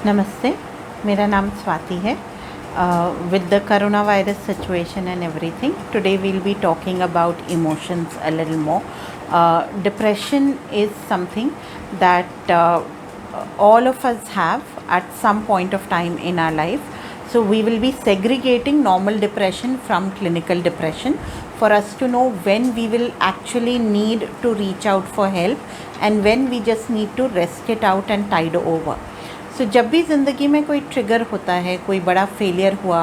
नमस्ते, मेरा नाम स्वाति है. With the coronavirus situation and everything, today we'll be talking about emotions a little more. Depression is something that all of us have at some point of time in our life. So we will be segregating normal depression from clinical depression for us to know when we will actually need to reach out for help and when we just need to rest it out and tide over. सो जब भी ज़िंदगी में कोई trigger होता है, कोई बड़ा failure हुआ,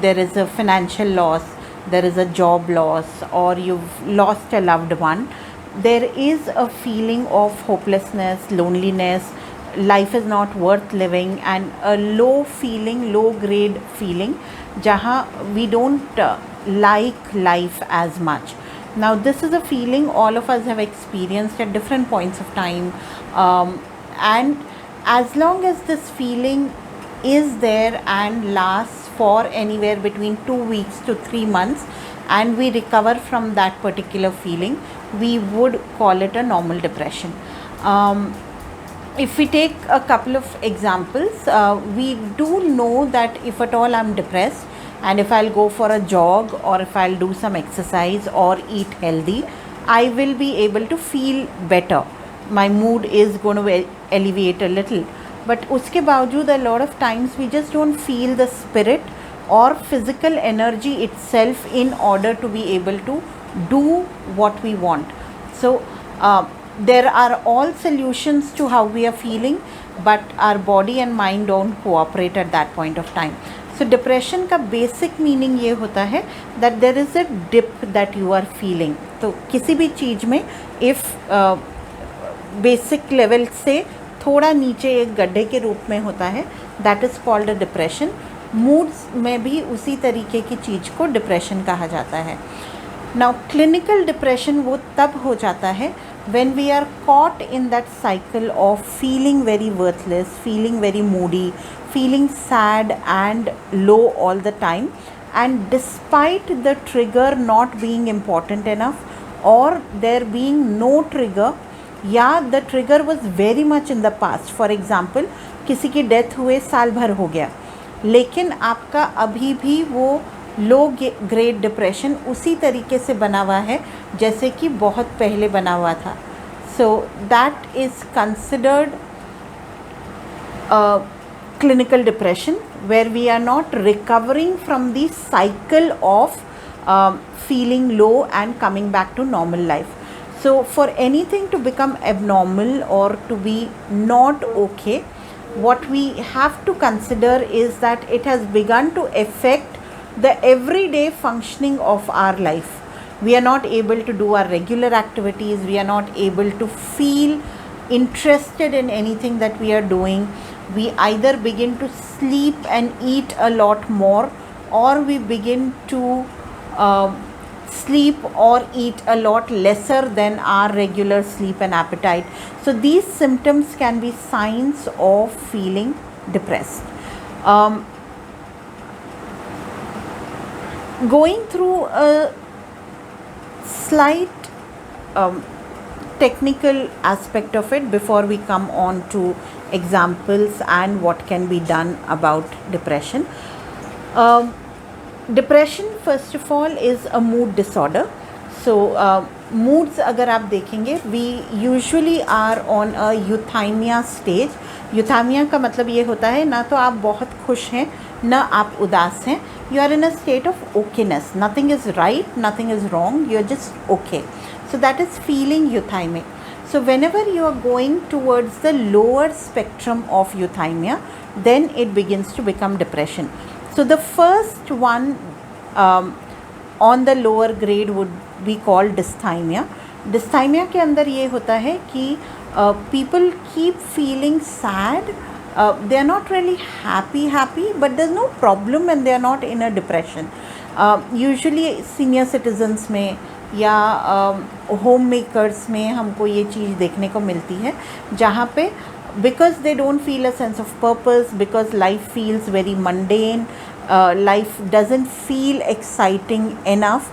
there is a financial loss, there is a job loss, और you lost a loved one, there is a feeling of hopelessness, loneliness, life is not worth living and a low feeling, low grade feeling, जहाँ we don't like life as much. Now this is a feeling all of us have experienced at different points of time, and as long as this feeling is there and lasts for anywhere between 2 weeks to 3 months and we recover from that particular feeling, we would call it a normal depression. If we take a couple of examples, we do know that if at all I'm depressed and if I'll go for a jog or if I'll do some exercise or eat healthy, I will be able to feel better. My mood is going to elevate a little, but uske bawajood a lot of times we just don't feel the spirit or physical energy itself in order to be able to do what we want. So there are all solutions to how we are feeling, but our body and mind don't cooperate at that point of time. So depression का basic meaning ये होता है that there is a dip that you are feeling. तो किसी भी चीज़ में if basic level से थोड़ा नीचे एक गड्ढे के रूप में होता है, that is called a depression. Moods में भी उसी तरीके की चीज़ को डिप्रेशन कहा जाता है. नाउ क्लिनिकल डिप्रेशन वो तब हो जाता है when we are caught in that cycle of feeling very worthless, feeling very moody, feeling sad and low all the time, and despite the trigger not being important enough or there being no trigger, या the trigger was very much in the past. For example किसी की death हुए साल भर हो गया, लेकिन आपका अभी भी वो लो ग्रेड डिप्रेशन उसी तरीके से बना हुआ है जैसे कि बहुत पहले बना हुआ था. So that is considered clinical depression, where we are not recovering from the cycle of feeling low and coming back to normal life. So for anything to become abnormal or to be not okay, what we have to consider is that it has begun to affect the everyday functioning of our life. We are not able to do our regular activities. We are not able to feel interested in anything that we are doing. We either begin to sleep and eat a lot more, or we begin to sleep or eat a lot lesser than our regular sleep and appetite. So these symptoms can be signs of feeling depressed. Going through a slight technical aspect of it before we come on to examples and what can be done about depression. Depression first of all is a mood disorder. So moods अगर आप देखेंगे, we usually are on a euthymia stage. euthymia का मतलब ये होता है ना तो आप बहुत खुश हैं ना आप उदास हैं. You are in a state of okayness. Nothing is right, nothing is wrong, you are just okay. So that is feeling euthymic. So whenever you are going towards the lower spectrum of euthymia, then it begins to become depression. So the first one on the lower grade would be called dysthymia. Dysthymia के अंदर ये होता है कि people keep feeling sad. They are not really happy, but there's no problem and they are not in a depression. Usually senior citizens में या home makers में हमको ये चीज़ देखने को मिलती है, जहाँ पे because they don't feel a sense of purpose, because life feels very mundane, life doesn't feel exciting enough,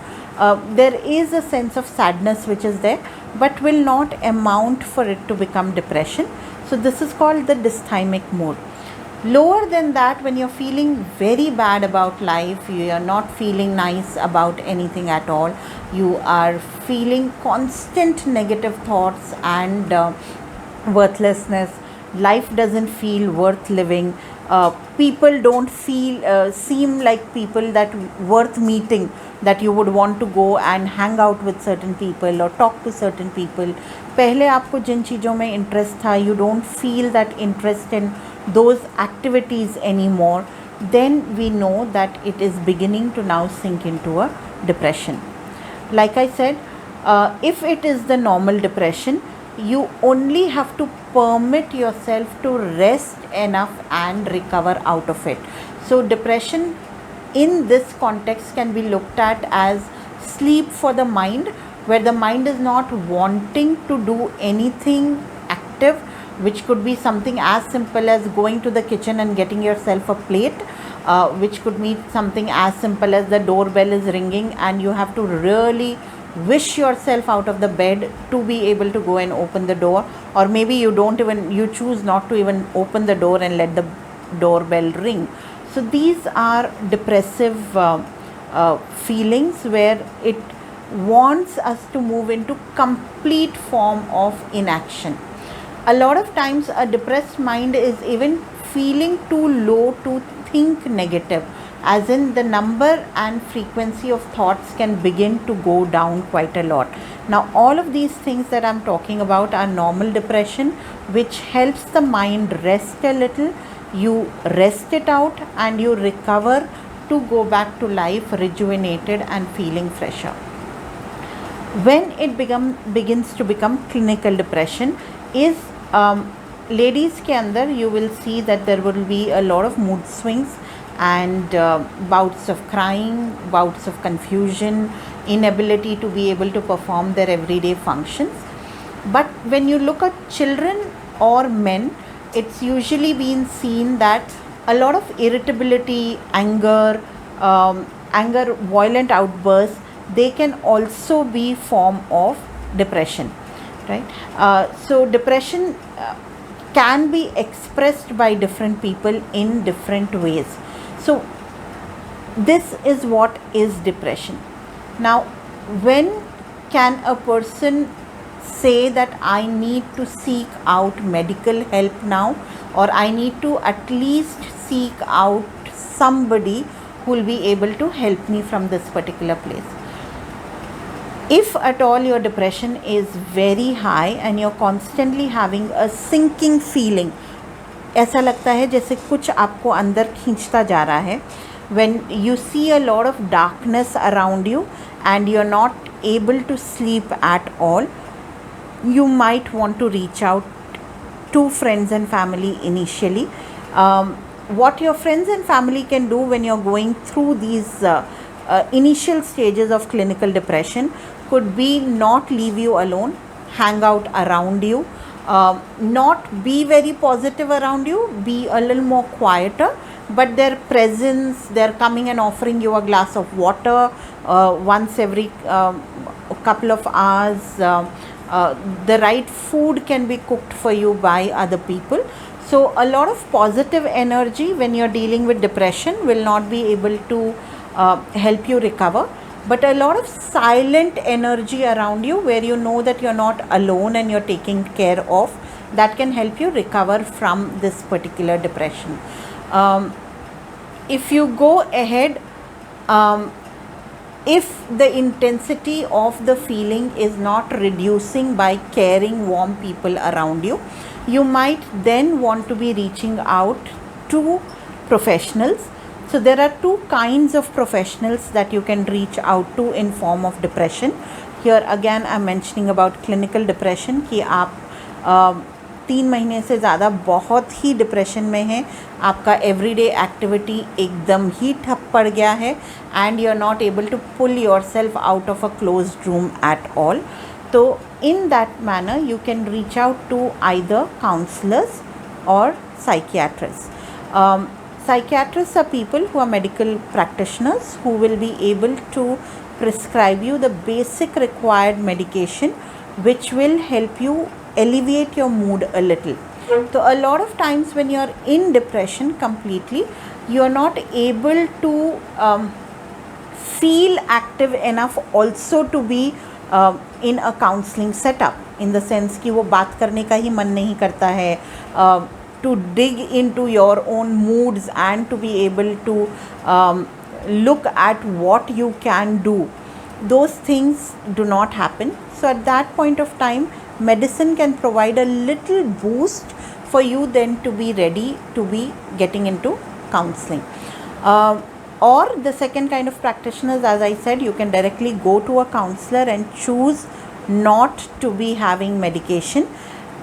there is a sense of sadness which is there. but will not amount for it to become depression. So this is called the dysthymic mood. Lower than that, when you're feeling very bad about life, you are not feeling nice about anything at all, you are feeling constant negative thoughts and worthlessness, life doesn't feel worth living, people don't seem like people that worth meeting, that you would want to go and hang out with certain people or talk to certain people. पहले आपको जिन चीज़ों में interest था, you don't feel that interest in those activities anymore, then we know that it is beginning to now sink into a depression. Like I said, if it is the normal depression, you only have to permit yourself to rest enough and recover out of it. So depression in this context can be looked at as sleep for the mind, where the mind is not wanting to do anything active, which could be something as simple as going to the kitchen and getting yourself a plate, which could mean something as simple as the doorbell is ringing and you have to really wish yourself out of the bed to be able to go and open the door, or maybe you choose not to even open the door and let the doorbell ring. So these are depressive feelings where it wants us to move into complete form of inaction. A lot of times a depressed mind is even feeling too low to think negative, as in the number and frequency of thoughts can begin to go down quite a lot. Now all of these things that I'm talking about are normal depression, which helps the mind rest a little. You rest it out and you recover to go back to life rejuvenated and feeling fresher. When it begins to become clinical depression is ladies के अंदर you will see that there will be a lot of mood swings and bouts of crying, bouts of confusion, inability to be able to perform their everyday functions. But when you look at children or men, it's usually been seen that a lot of irritability, anger, violent outbursts, they can also be form of depression, right? So depression can be expressed by different people in different ways. So this is what is depression. Now when can a person say that I need to seek out medical help now, or I need to at least seek out somebody who will be able to help me from this particular place? If at all your depression is very high and you're constantly having a sinking feeling, ऐसा लगता है जैसे कुछ आपको अंदर खींचता जा रहा है, when you see a lot of darkness around you and you're not able to sleep at all, you might want to reach out to friends and family initially. What your friends and family can do when you're going through these initial stages of clinical depression could be not leave you alone, hang out around you, not be very positive around you, be a little more quieter, but their presence, they're coming and offering you a glass of water once every couple of hours, the right food can be cooked for you by other people. So a lot of positive energy when you're dealing with depression will not be able to help you recover, but a lot of silent energy around you where you know that you're not alone and you're taken care of, that can help you recover from this particular depression. If you go ahead, if the intensity of the feeling is not reducing by caring, warm people around you, you might then want to be reaching out to professionals. So there are two kinds of professionals that you can reach out to in form of depression. Here again I'm mentioning about clinical depression कि आप 3 महीने से ज़्यादा बहुत ही depression में हैं, आपका everyday activity एकदम ही ठप पड़ गया है and you are not able to pull yourself out of a closed room at all. तो in that manner you can reach out to either counselors or psychiatrists. Psychiatrists are people who are medical practitioners who will be able to prescribe you the basic required medication which will help you alleviate your mood a little. So a lot of times when you're in depression completely, you're not able to feel active enough also to be in a counseling setup, in the sense कि वो बात करने का ही मन नहीं करता है, to dig into your own moods and to be able to look at what you can do. Those things do not happen. So at that point of time, medicine can provide a little boost for you then to be ready to be getting into counseling. Or the second kind of practitioners, as I said, you can directly go to a counselor and choose not to be having medication.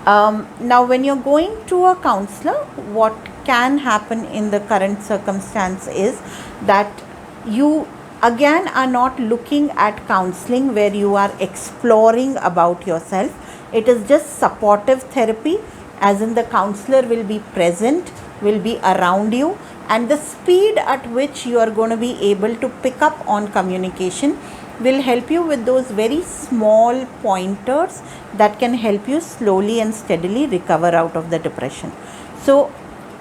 Now when you're going to a counselor, what can happen in the current circumstance is that you again are not looking at counseling where you are exploring about yourself. It is just supportive therapy, as in the counselor will be present, will be around you, and the speed at which you are going to be able to pick up on communication will help you with those very small pointers that can help you slowly and steadily recover out of the depression. So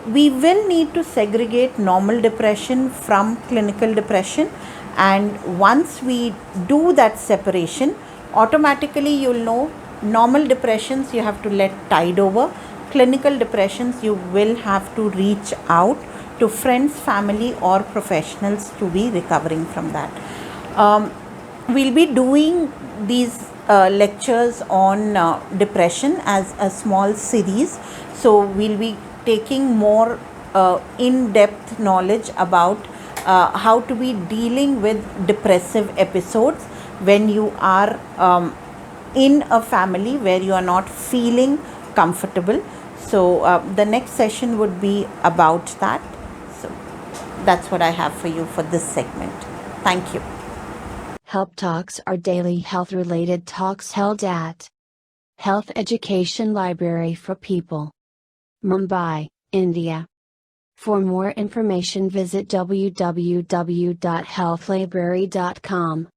we will need to segregate normal depression from clinical depression, and once we do that separation, automatically you'll know normal depressions you have to let tide over. Clinical depressions you will have to reach out to friends, family or professionals to be recovering from that. We'll be doing these lectures on depression as a small series. So we'll be taking more in-depth knowledge about how to be dealing with depressive episodes when you are in a family where you are not feeling comfortable. So the next session would be about that. So that's what I have for you for this segment. Thank you. Help Talks are daily health related talks held at Health Education Library for People, Mumbai, India. For more information visit www.healthlibrary.com.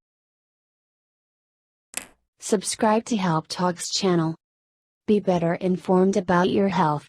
Subscribe to Help Talks channel. Be better informed about your health.